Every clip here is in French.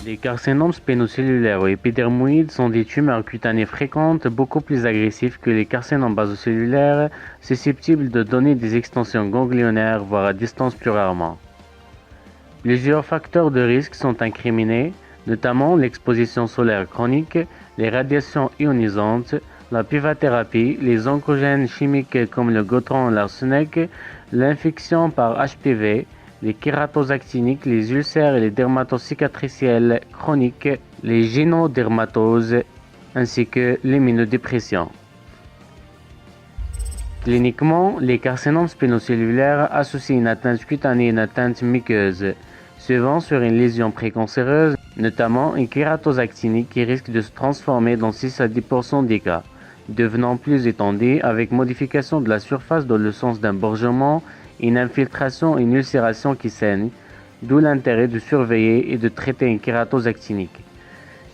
Les carcinomes spénocellulaires ou épidermoïdes sont des tumeurs cutanées fréquentes, beaucoup plus agressives que les carcinomes basocellulaires, susceptibles de donner des extensions ganglionnaires, voire à distance plus rarement. Plusieurs facteurs de risque sont incriminés, notamment l'exposition solaire chronique, les radiations ionisantes, la pivathérapie, les oncogènes chimiques comme le gautran et l'arsenic, l'infection par HPV, les kératoses actiniques, les ulcères et les dermatoses cicatricielles chroniques, les gynodermatoses, ainsi que l'immunodépression. Cliniquement, les carcinomes spénocellulaires associent une atteinte cutanée et une atteinte muqueuse, suivant sur une lésion précancéreuse, notamment une kératose actinique qui risque de se transformer dans 6 à 10% des cas, devenant plus étendue avec modification de la surface dans le sens d'un bourgeonnement, une infiltration et une ulcération qui saignent, d'où l'intérêt de surveiller et de traiter une kératose actinique.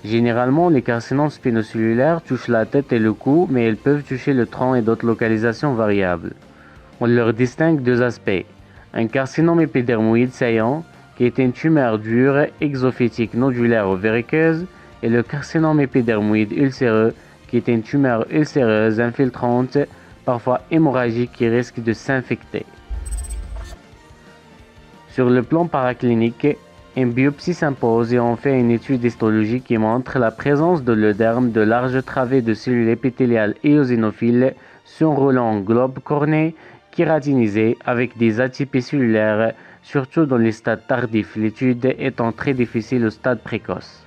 Généralement, les carcinomes spénocellulaires touchent la tête et le cou, mais ils peuvent toucher le tronc et d'autres localisations variables. On leur distingue deux aspects. Un carcinome épidermoïde saillant, qui est une tumeur dure, exophytique nodulaire ou vériqueuse, et le carcinome épidermoïde ulcéreux, qui est une tumeur ulcéreuse infiltrante, parfois hémorragique, qui risque de s'infecter. Sur le plan paraclinique, une biopsie s'impose et on fait une étude histologique qui montre la présence de l'œderme de larges travées de cellules épithéliales éosinophiles surroulant un globe corné kératinisé avec des atypies cellulaires, surtout dans les stades tardifs, l'étude étant très difficile au stade précoce.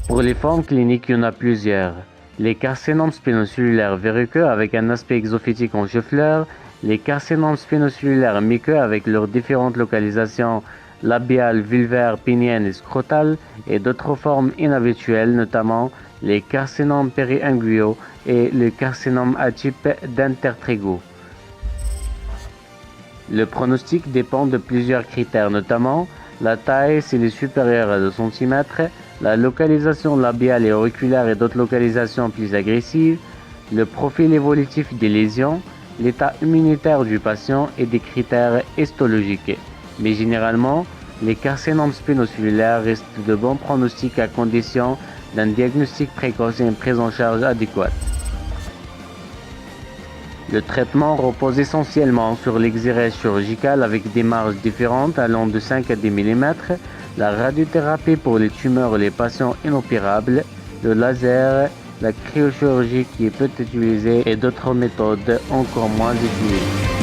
Pour les formes cliniques, il y en a plusieurs. Les carcinomes spénocellulaires verruqueux avec un aspect exophytique en chou-fleur, les carcinomes spénocellulaires muqueux avec leurs différentes localisations labiales, vulvaires, péniennes et scrotales, et d'autres formes inhabituelles, notamment les carcinomes périinguinaux et le carcinome à type d'intertrigo. Le pronostic dépend de plusieurs critères, notamment la taille s'il est supérieur à 2 cm, la localisation labiale et auriculaire et d'autres localisations plus agressives, le profil évolutif des lésions, l'état immunitaire du patient et des critères histologiques. Mais généralement, les carcinomes spénocellulaires restent de bons pronostics à condition d'un diagnostic précoce et une prise en charge adéquate. Le traitement repose essentiellement sur l'exérèse chirurgicale avec des marges différentes allant de 5 à 10 mm, la radiothérapie pour les tumeurs et les patients inopérables, le laser, la cryochirurgie qui peut être utilisée et d'autres méthodes encore moins utilisées.